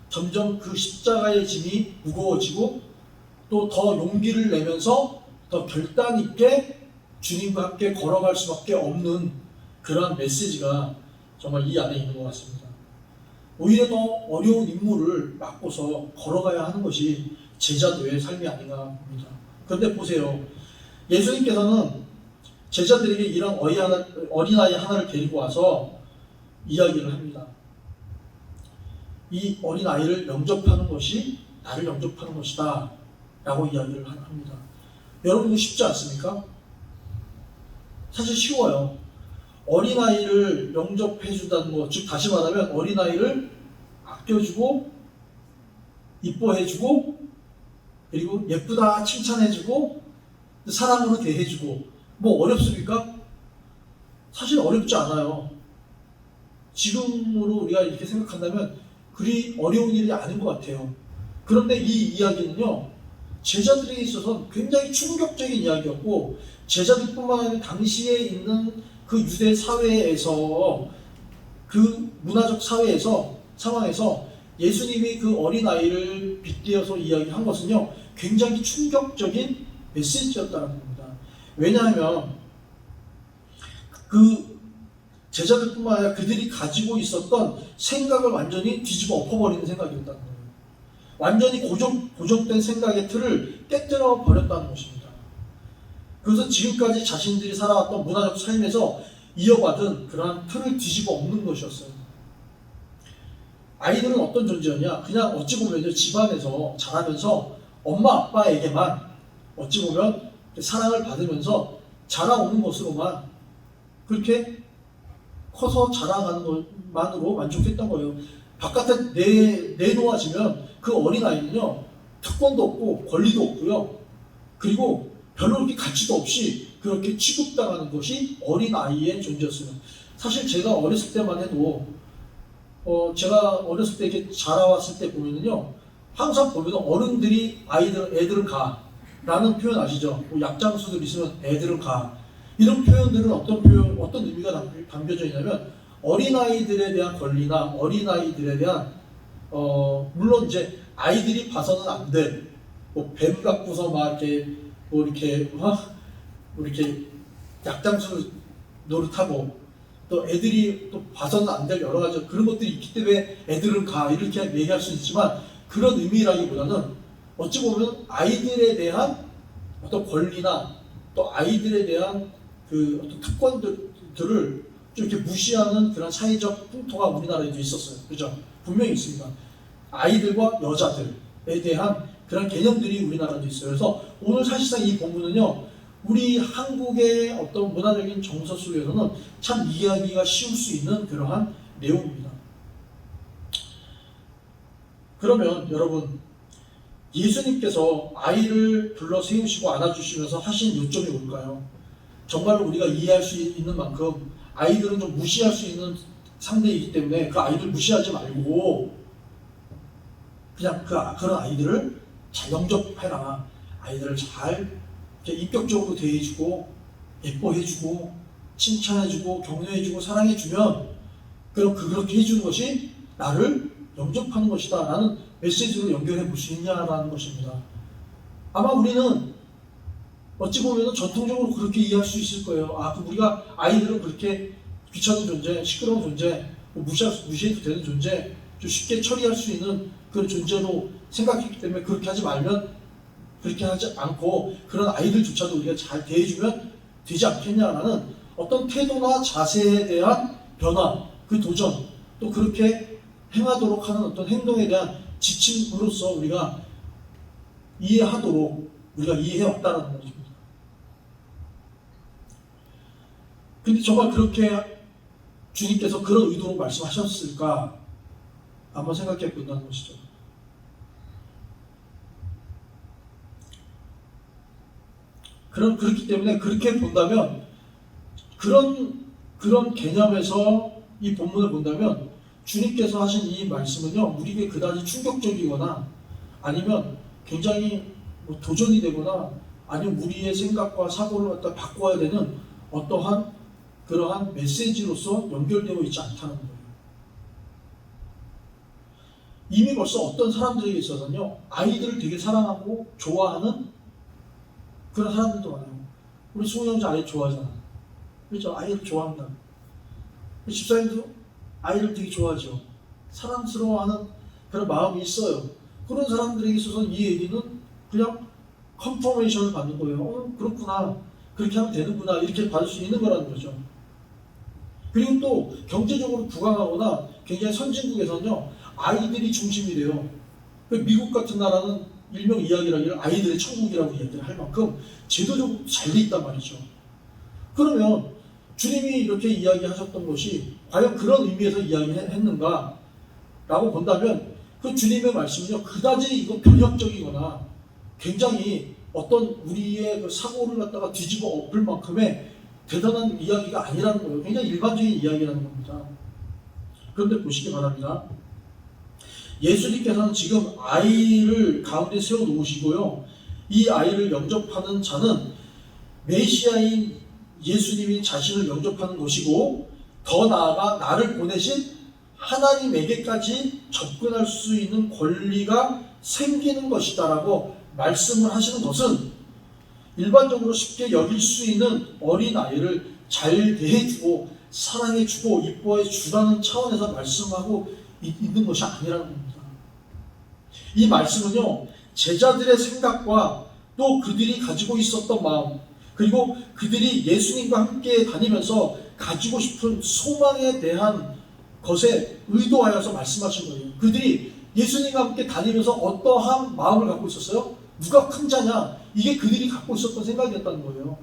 점점 그 십자가의 짐이 무거워지고 또 더 용기를 내면서 더 결단 있게 주님과 함께 걸어갈 수밖에 없는 그러한 메시지가 정말 이 안에 있는 것 같습니다. 오히려 더 어려운 임무를 맡고서 걸어가야 하는 것이 제자도의 삶이 아닌가 봅니다. 그런데 보세요. 예수님께서는 제자들에게 이런 어린아이 하나를 데리고 와서 이야기를 합니다. 이 어린아이를 영접하는 것이 나를 영접하는 것이다 라고 이야기를 합니다. 여러분, 이거 쉽지 않습니까? 사실 쉬워요. 어린아이를 영접해준다는 것, 즉 다시 말하면 어린아이를 아껴주고 이뻐해주고 그리고 예쁘다 칭찬해주고 사랑으로 대해주고, 뭐 어렵습니까? 사실 어렵지 않아요. 지금으로 우리가 이렇게 생각한다면 그리 어려운 일이 아닌 것 같아요. 그런데 이 이야기는요 제자들에게 있어서 굉장히 충격적인 이야기였고, 제자들뿐만 아니라 당시에 있는 그 유대 사회에서, 그 문화적 상황에서 예수님이 그 어린아이를 빗대어서 이야기한 것은요 굉장히 충격적인 메시지였다는 겁니다. 왜냐하면 그 제자들뿐만 아니라 그들이 가지고 있었던 생각을 완전히 뒤집어 엎어버리는 생각이었다는 거예요. 완전히 고정된 생각의 틀을 깨뜨려 버렸다는 것입니다. 그래서 지금까지 자신들이 살아왔던 문화적 삶에서 이어받은 그러한 틀을 뒤집어 엎는 것이었어요. 아이들은 어떤 존재였냐? 그냥 어찌 보면 집안에서 자라면서 엄마 아빠에게만 어찌 보면 사랑을 받으면서 자라오는 것으로만 그렇게 커서 자라가는 것만으로 만족했던 거예요. 바깥에 내놓아지면 그 어린아이는요 특권도 없고 권리도 없고요, 그리고 별로 그렇게 가치도 없이 그렇게 취급당하는 것이 어린아이의 존재였어요. 사실 제가 어렸을 때만 해도 제가 어렸을 때 이렇게 자라왔을 때 보면은요 항상 보면 어른들이 애들은 가 라는 표현 아시죠? 뭐 약장수들 있으면 애들은 가, 이런 표현들은 어떤 의미가 담겨져 있냐면 어린아이들에 대한 권리나 어린아이들에 대한 물론 이제 아이들이 봐서는 안 될 뭐 뱀 갖고서 막 이렇게 약장수 노릇하고 또 애들이 또 봐서는 안 될 여러 가지 그런 것들이 있기 때문에 애들은 가 이렇게 얘기할 수 있지만, 그런 의미라기보다는 어찌 보면 아이들에 대한 어떤 권리나 또 아이들에 대한 그 어떤 특권들을 좀 이렇게 무시하는 그런 사회적 풍토가 우리나라에도 있었어요. 그죠? 분명히 있습니다. 아이들과 여자들에 대한 그런 개념들이 우리나라도 있어요. 그래서 오늘 사실상 이 본문은요 우리 한국의 어떤 문화적인 정서 속에서는 참 이해하기가 쉬울 수 있는 그러한 내용입니다. 그러면 여러분, 예수님께서 아이를 불러 세우시고 안아주시면서 하신 요점이 뭘까요? 정말로 우리가 이해할 수 있는 만큼 아이들은 좀 무시할 수 있는 상대이기 때문에 그 아이들 무시하지 말고 그냥 그런 아이들을 잘 영접해라. 아이들을 잘 이렇게 인격적으로 대해주고 예뻐해주고 칭찬해주고 격려해주고 사랑해주면 그렇게 해주는 것이 나를 영접하는 것이다 라는 메시지로 연결해 볼 수 있냐라는 것입니다. 아마 우리는 어찌 보면 전통적으로 그렇게 이해할 수 있을 거예요. 그럼 우리가 아이들은 그렇게 귀찮은 존재, 시끄러운 존재, 무시해도 되는 존재, 좀 쉽게 처리할 수 있는 그런 존재로 생각했기 때문에 그렇게 하지 않고 그런 아이들조차도 우리가 잘 대해주면 되지 않겠냐라는 어떤 태도나 자세에 대한 변화, 그 도전, 또 그렇게 행하도록 하는 어떤 행동에 대한 지침으로서 우리가 우리가 이해해왔다는 것입니다. 근데 정말 그렇게 주님께서 그런 의도로 말씀하셨을까? 한번 생각해 본다는 것이죠. 그렇기 때문에 그렇게 본다면 그런 개념에서 이 본문을 본다면 주님께서 하신 이 말씀은요, 우리에게 그다지 충격적이거나 아니면 굉장히 도전이 되거나 아니면 우리의 생각과 사고를 갖다 바꿔야 되는 어떠한 그러한 메시지로서 연결되어 있지 않다는 거예요. 이미 벌써 어떤 사람들에게 있어서는요, 아이들을 되게 사랑하고 좋아하는 그런 사람들도 많아요. 우리 수호 형제 아이 좋아하잖아. 그렇죠? 아이를 좋아한다. 집사님도 아이를 되게 좋아하죠. 사랑스러워하는 그런 마음이 있어요. 그런 사람들에게 있어서는 이 얘기는 그냥 컨퍼메이션을 받는 거예요. 그렇구나. 그렇게 하면 되는구나. 이렇게 받을 수 있는 거라는 거죠. 그리고 또 경제적으로 부강하거나 굉장히 선진국에서는요, 아이들이 중심이 돼요. 미국 같은 나라는 일명 이야기라기를 아이들의 천국이라고 이야기를 할 만큼 제도적으로 잘 돼 있단 말이죠. 그러면 주님이 이렇게 이야기하셨던 것이 과연 그런 의미에서 이야기했는가 라고 본다면 그 주님의 말씀은요, 그다지 이거 변혁적이거나 굉장히 어떤 우리의 그 사고를 갖다가 뒤집어 엎을 만큼의 대단한 이야기가 아니라는 거예요. 굉장히 일반적인 이야기라는 겁니다. 그런데 보시기 바랍니다. 예수님께서는 지금 아이를 가운데 세워놓으시고요, 이 아이를 영접하는 자는 메시아인 예수님이 자신을 영접하는 것이고, 더 나아가 나를 보내신 하나님에게까지 접근할 수 있는 권리가 생기는 것이다 라고 말씀을 하시는 것은 일반적으로 쉽게 여길 수 있는 어린아이를 잘 대해주고 사랑해주고 이뻐해주라는 차원에서 말씀하고 있는 것이 아니라는 겁니다. 이 말씀은요, 제자들의 생각과 또 그들이 가지고 있었던 마음, 그리고 그들이 예수님과 함께 다니면서 가지고 싶은 소망에 대한 것에 의도하여서 말씀하신 거예요. 그들이 예수님과 함께 다니면서 어떠한 마음을 갖고 있었어요? 누가 큰 자냐? 이게 그들이 갖고 있었던 생각이었다는 거예요.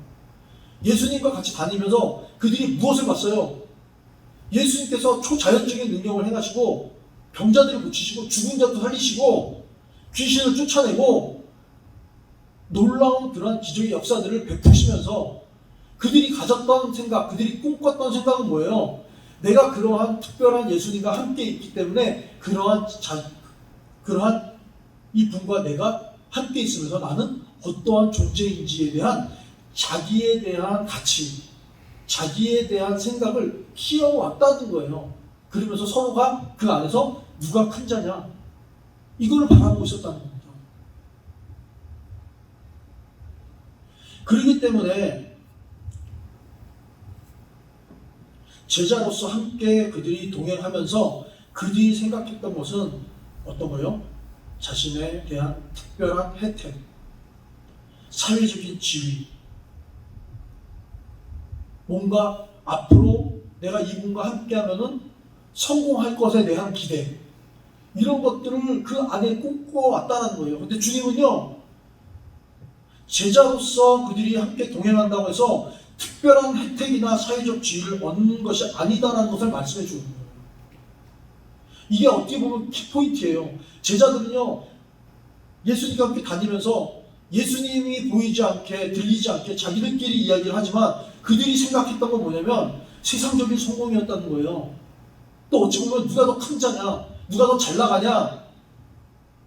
예수님과 같이 다니면서 그들이 무엇을 봤어요? 예수님께서 초자연적인 능력을 행하시고 병자들을 고치시고 죽은 자도 살리시고 귀신을 쫓아내고 놀라운 그러한 기적의 역사들을 베푸시면서 그들이 가졌던 생각, 그들이 꿈꿨던 생각은 뭐예요? 내가 그러한 특별한 예수님과 함께 있기 때문에 그러한 이 분과 내가 함께 있으면서 나는 어떠한 존재인지에 대한 자기에 대한 가치, 자기에 대한 생각을 키워왔다는 거예요. 그러면서 서로가 그 안에서 누가 큰 자냐, 이걸 바라보고 있었다는 겁니다. 그렇기 때문에 제자로서 함께 그들이 동행하면서 그들이 생각했던 것은 어떤 거요? 자신에 대한 특별한 혜택, 사회적인 지위, 뭔가 앞으로 내가 이분과 함께 하면은 성공할 것에 대한 기대, 이런 것들을 그 안에 꿈꿔왔다는 거예요. 근데 주님은요, 제자로서 그들이 함께 동행한다고 해서 특별한 혜택이나 사회적 지위를 얻는 것이 아니다라는 것을 말씀해 주는 거예요. 이게 어떻게 보면 키포인트예요. 제자들은요, 예수님과 함께 다니면서 예수님이 보이지 않게 들리지 않게 자기들끼리 이야기를 하지만 그들이 생각했던 건 뭐냐면 세상적인 성공이었다는 거예요. 또 어찌 보면 누가 더 큰 자냐, 누가 더 잘 나가냐,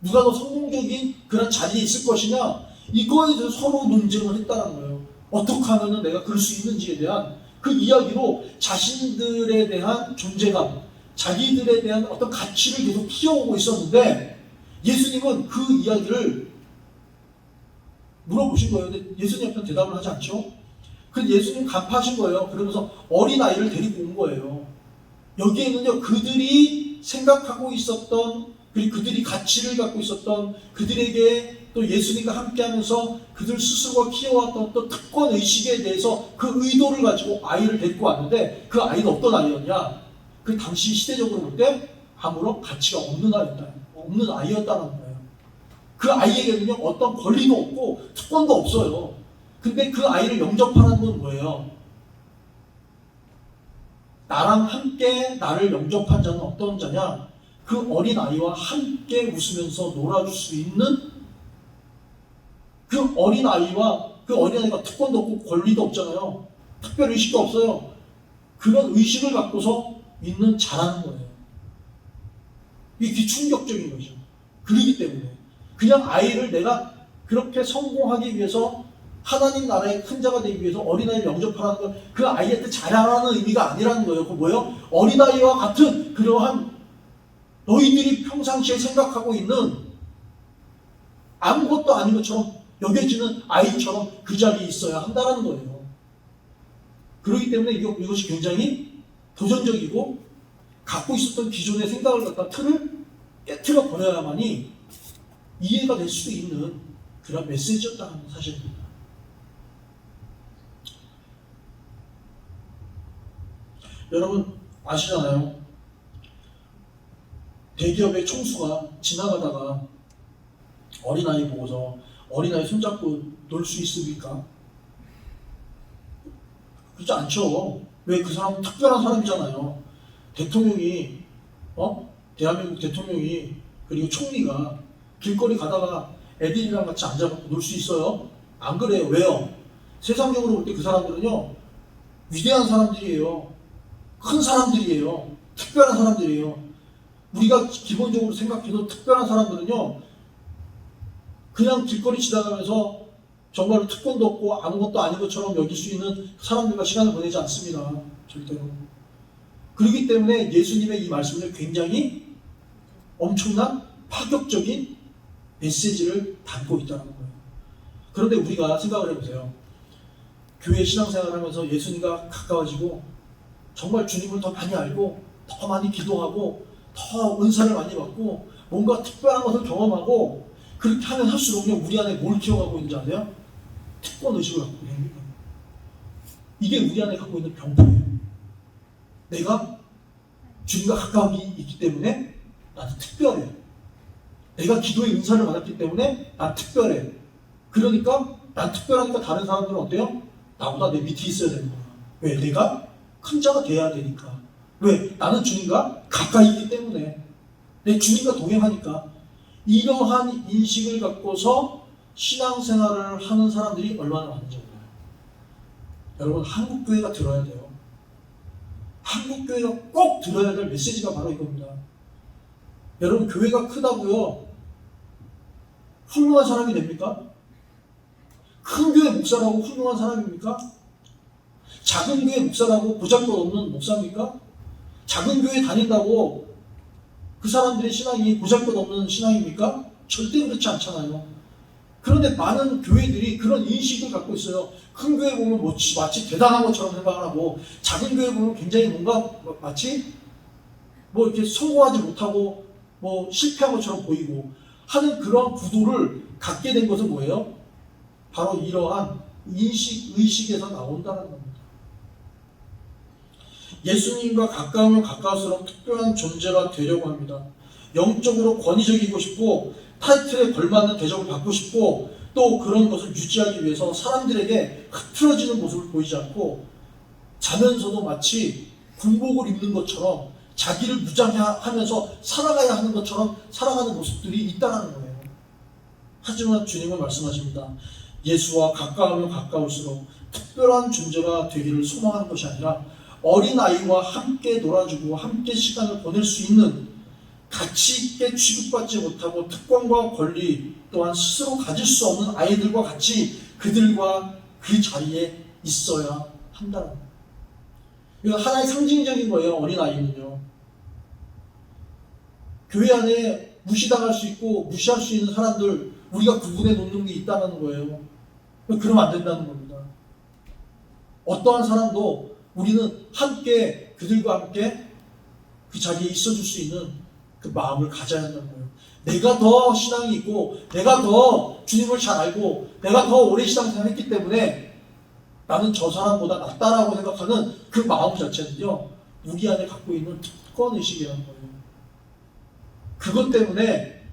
누가 더 성공적인 그런 자리에 있을 것이냐, 이거에 대해서 서로 논쟁을 했다는 거예요. 어떻게 하면 내가 그럴 수 있는지에 대한 그 이야기로 자신들에 대한 존재감, 자기들에 대한 어떤 가치를 계속 키워오고 있었는데, 예수님은 그 이야기를 물어보신 거예요. 근데 예수님 앞에 대답을 하지 않죠. 그래서 예수님 간파하신 거예요. 그러면서 어린아이를 데리고 온 거예요. 여기에는요, 그들이 생각하고 있었던, 그리고 그들이 가치를 갖고 있었던, 그들에게 또 예수님과 함께하면서 그들 스스로가 키워왔던 또 특권 의식에 대해서 그 의도를 가지고 아이를 데리고 왔는데, 그 아이는 어떤 아이였냐? 그 당시 시대적으로 볼 때 아무런 가치가 없는 아이였다는 거예요. 그 아이에게는요, 어떤 권리도 없고 특권도 없어요. 근데 그 아이를 영접하는 건 뭐예요? 나랑 함께 나를 영접한 자는 어떤 자냐? 그 어린아이와 함께 웃으면서 놀아줄 수 있는 그 어린아이가 특권도 없고 권리도 없잖아요. 특별 의식도 없어요. 그런 의식을 갖고서 있는 자라는 거예요. 이게 충격적인 거죠. 그렇기 때문에 그냥 아이를 내가 그렇게 성공하기 위해서, 하나님 나라의 큰 자가 되기 위해서 어린아이를 영접하라는 건 그 아이한테 잘하라는 의미가 아니라는 거예요. 그 뭐예요? 어린아이와 같은 그러한 너희들이 평상시에 생각하고 있는 아무것도 아닌 것처럼 여겨지는 아이처럼 그 자리에 있어야 한다는 거예요. 그렇기 때문에 이것이 굉장히 도전적이고, 갖고 있었던 기존의 생각을 갖다 틀을 깨트려 버려야만이 이해가 될 수 있는 그런 메시지였다는 사실입니다. 여러분 아시잖아요. 대기업의 총수가 지나가다가 어린아이 보고서 어린아이 손잡고 놀 수 있습니까? 그렇지 않죠. 왜? 그 사람은 특별한 사람이잖아요. 대통령이, 대한민국 대통령이, 그리고 총리가 길거리 가다가 애들이랑 같이 앉아갖고 놀 수 있어요? 안 그래요. 왜요? 세상적으로 볼 때 그 사람들은요, 위대한 사람들이에요. 큰 사람들이에요. 특별한 사람들이에요. 우리가 기본적으로 생각해도 특별한 사람들은요, 그냥 길거리 지나가면서 정말로 특권도 없고 아무것도 아닌 것처럼 여길 수 있는 사람들과 시간을 보내지 않습니다. 절대로. 그렇기 때문에 예수님의 이 말씀은 굉장히 엄청난 파격적인 메시지를 담고 있다는 거예요. 그런데 우리가 생각을 해보세요. 교회 신앙생활을 하면서 예수님과 가까워지고 정말 주님을 더 많이 알고 더 많이 기도하고 더 은사를 많이 받고 뭔가 특별한 것을 경험하고, 그렇게 하면 할수록요, 우리 안에 뭘 키워가고 있는지 아세요? 특권 의식을 갖고 있는 거예요. 이게 우리 안에 갖고 있는 병폐예요. 내가 주님과 가까이 있기 때문에 나는 특별해. 내가 기도의 은사를 받았기 때문에 난 특별해. 그러니까 난 특별하니까 다른 사람들은 어때요? 나보다 내 밑에 있어야 되는 거야. 왜? 내가 큰 자가 돼야 되니까. 왜? 나는 주님과 가까이 있기 때문에. 내 주님과 동행하니까. 이러한 인식을 갖고서 신앙생활을 하는 사람들이 얼마나 많은지 몰라요. 여러분, 한국교회가 들어야 돼요. 한국교회가 꼭 들어야 될 메시지가 바로 이겁니다. 여러분, 교회가 크다고요, 훌륭한 사람이 됩니까? 큰 교회 목사라고 훌륭한 사람입니까? 작은 교회 목사라고 보잘것 없는 목사입니까? 작은 교회 다닌다고 그 사람들의 신앙이 보잘것없는 신앙입니까? 절대 그렇지 않잖아요. 그런데 많은 교회들이 그런 인식을 갖고 있어요. 큰 교회 보면 마치 대단한 것처럼 생각을 하고, 작은 교회 보면 굉장히 뭔가 마치 이렇게 성공하지 못하고 실패한 것처럼 보이고 하는 그런 구도를 갖게 된 것은 뭐예요? 바로 이러한 의식에서 나온다는 겁니다. 예수님과 가까우면 가까울수록 특별한 존재가 되려고 합니다. 영적으로 권위적이고 싶고, 타이틀에 걸맞는 대접을 받고 싶고, 또 그런 것을 유지하기 위해서 사람들에게 흐트러지는 모습을 보이지 않고, 자면서도 마치 군복을 입는 것처럼 자기를 무장하면서 살아가야 하는 것처럼 살아가는 모습들이 있다는 거예요. 하지만 주님은 말씀하십니다. 예수와 가까우면 가까울수록 특별한 존재가 되기를 소망하는 것이 아니라 어린아이와 함께 놀아주고 함께 시간을 보낼 수 있는 가치 있게 취급받지 못하고 특권과 권리 또한 스스로 가질 수 없는 아이들과 같이 그들과 그 자리에 있어야 한다는 거예요. 이건 하나의 상징적인 거예요. 어린아이는요. 교회 안에 무시당할 수 있고 무시할 수 있는 사람들 우리가 구분해 놓는 게 있다는 거예요. 그러면 안 된다는 겁니다. 어떠한 사람도 우리는 함께 그들과 함께 그 자리에 있어줄 수 있는 그 마음을 가져야 한다는 거예요. 내가 더 신앙이 있고 내가 더 주님을 잘 알고 내가 더 오래 신앙생활을 했기 때문에 나는 저 사람보다 낫다라고 생각하는 그 마음 자체는요, 우리 안에 갖고 있는 특권의식이라는 거예요. 그것 때문에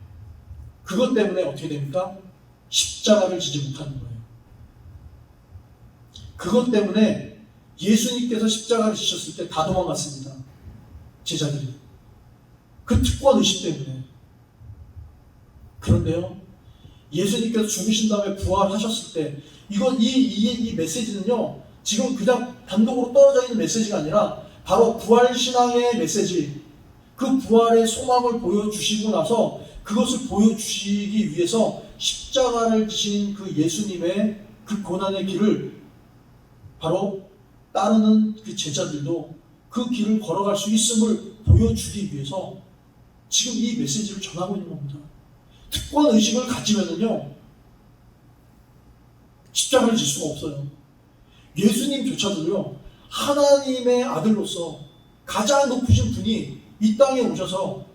어떻게 됩니까? 십자가를 지지 못하는 거예요. 그것 때문에 예수님께서 십자가를 지셨을 때 다 도망갔습니다. 제자들이. 그 특권의식 때문에. 그런데요, 예수님께서 죽으신 다음에 부활하셨을 때 이 메시지는요, 지금 그냥 단독으로 떨어져 있는 메시지가 아니라 바로 부활신앙의 메시지, 그 부활의 소망을 보여주시고 나서 그것을 보여주시기 위해서 십자가를 지신 그 예수님의 그 고난의 길을 바로 따르는 그 제자들도 그 길을 걸어갈 수 있음을 보여주기 위해서 지금 이 메시지를 전하고 있는 겁니다. 특권의식을 가지면은요, 십자가를 질 수가 없어요. 예수님조차도요, 하나님의 아들로서 가장 높으신 분이 이 땅에 오셔서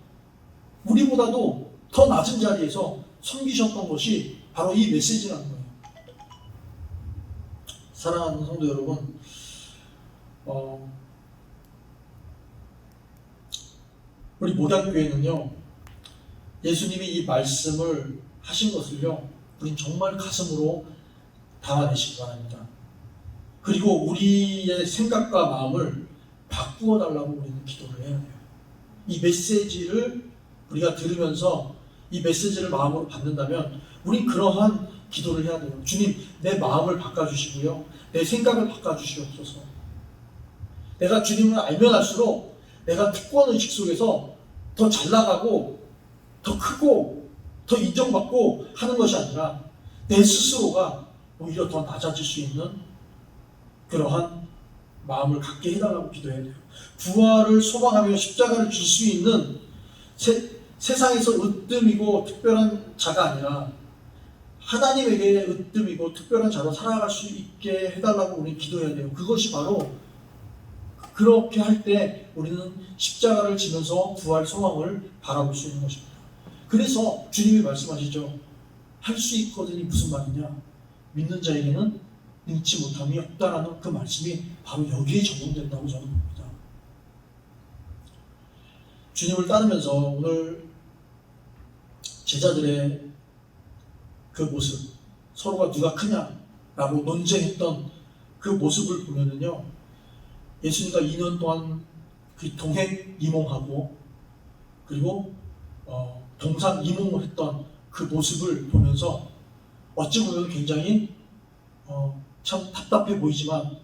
우리보다도 더 낮은 자리에서 섬기셨던 것이 바로 이 메시지라는 거예요. 사랑하는 성도 여러분, 우리 모단교회는요, 예수님이 이 말씀을 하신 것을요, 우린 정말 가슴으로 담아내시기 바랍니다. 그리고 우리의 생각과 마음을 바꾸어 달라고 우리는 기도를 해야 돼요. 이 메시지를 우리가 들으면서 이 메시지를 마음으로 받는다면 우린 그러한 기도를 해야 돼요. 주님, 내 마음을 바꿔주시고요, 내 생각을 바꿔주시옵소서. 내가 주님을 알면 알수록 내가 특권의식 속에서 더 잘나가고 더 크고 더 인정받고 하는 것이 아니라 내 스스로가 오히려 더 낮아질 수 있는 그러한 마음을 갖게 해달라고 기도해야 돼요. 부활을 소망하며 십자가를 줄 수 있는 세상에서 으뜸이고 특별한 자가 아니라 하나님에게 으뜸이고 특별한 자로 살아갈 수 있게 해달라고 우리는 기도해야 돼요. 그것이 바로 그렇게 할 때 우리는 십자가를 지면서 부활 소망을 바라볼 수 있는 것입니다. 그래서 주님이 말씀하시죠. 할 수 있거든이 무슨 말이냐? 믿는 자에게는 능치 못함이 없다라는 그 말씀이 바로 여기에 적용된다고 저는 봅니다. 주님을 따르면서 오늘 제자들의 그 모습, 서로가 누가 크냐라고 논쟁했던 그 모습을 보면은요, 예수님과 2년 동안 그 동행 이몽하고 그리고 동상 이몽을 했던 그 모습을 보면서 어찌 보면 굉장히 참 답답해 보이지만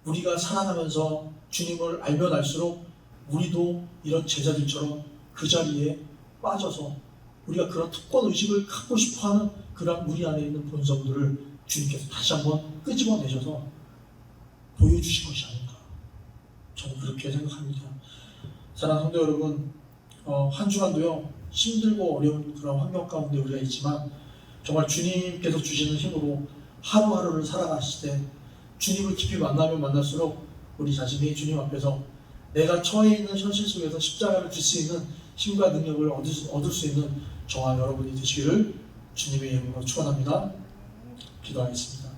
우리가 살아가면서 주님을 알면 알수록 우리도 이런 제자들처럼 그 자리에 빠져서 우리가 그런 특권의식을 갖고 싶어하는 그런 우리 안에 있는 본성들을 주님께서 다시 한번 끄집어내셔서 보여주신 것이 아닌가, 저는 그렇게 생각합니다. 사랑하는 성도 여러분, 한 주간도요, 힘들고 어려운 그런 환경 가운데 우리가 있지만 정말 주님께서 주시는 힘으로 하루하루를 살아가실 때 주님을 깊이 만나면 만날수록 우리 자신이 주님 앞에서 내가 처해 있는 현실 속에서 십자가를 질 수 있는 힘과 능력을 얻을 수 있는 저와 여러분이 되시기를 주님의 이름으로 축원합니다. 기도하겠습니다.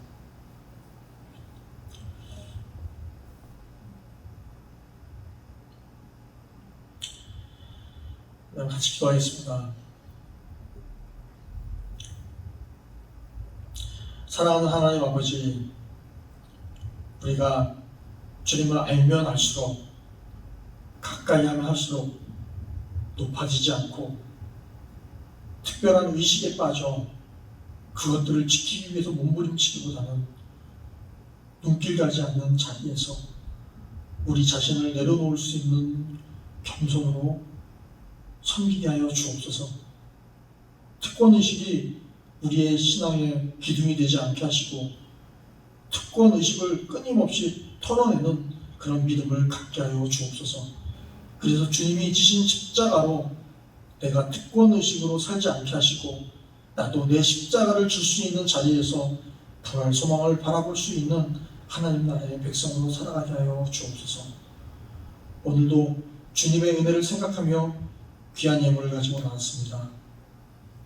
같이 기도하겠습니다. 사랑하는 하나님 아버지, 우리가 주님을 알면 알수록 가까이 하면 할수록 높아지지 않고 특별한 의식에 빠져 그것들을 지키기 위해서 몸부림치기보다는 눈길 가지 않는 자리에서 우리 자신을 내려놓을 수 있는 겸손으로 섬기게 하여 주옵소서. 특권의식이 우리의 신앙의 기둥이 되지 않게 하시고 특권의식을 끊임없이 털어내는 그런 믿음을 갖게 하여 주옵소서. 그래서 주님이 지신 십자가로 내가 특권의식으로 살지 않게 하시고 나도 내 십자가를 줄 수 있는 자리에서 부활 소망을 바라볼 수 있는 하나님 나라의 백성으로 살아가게 하여 주옵소서. 오늘도 주님의 은혜를 생각하며 귀한 예물을 가지고 나왔습니다.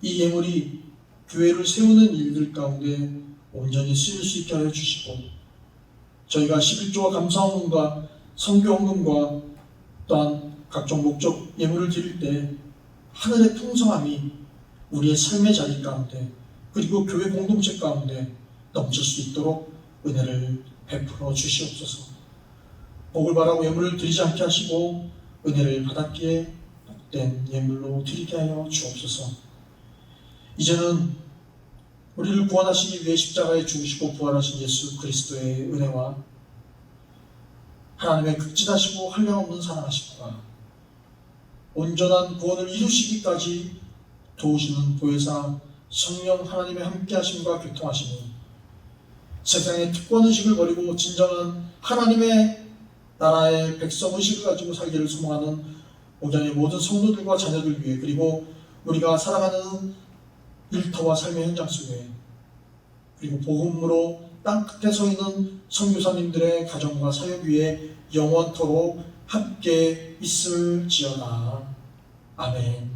이 예물이 교회를 세우는 일들 가운데 온전히 쓰일 수 있게 하여 주시고 저희가 11조와 감사헌금과 선교헌금과 또한 각종 목적 예물을 드릴 때 하늘의 풍성함이 우리의 삶의 자리 가운데 그리고 교회 공동체 가운데 넘칠 수 있도록 은혜를 베풀어 주시옵소서. 복을 바라고 예물을 드리지 않게 하시고 은혜를 받았기에 복된 예물로 드리게 하여 주옵소서. 이제는 우리를 구원하시기 위해 십자가에 죽으시고 부활하신 예수 그리스도의 은혜와 하나님의 극진하시고 한량없는 사랑하심과 온전한 구원을 이루시기까지 도우시는 보혜사 성령 하나님의 함께하심과 교통하심이 세상의 특권의식을 버리고 진정한 하나님의 나라의 백성의식을 가지고 살기를 소망하는 오장의 모든 성도들과 자녀들 위해 그리고 우리가 살아가는 일터와 삶의 현장 속에 그리고 복음으로 땅 끝에 서 있는 선교사님들의 가정과 사역 위에 영원토록 함께 있을지어다. 아멘.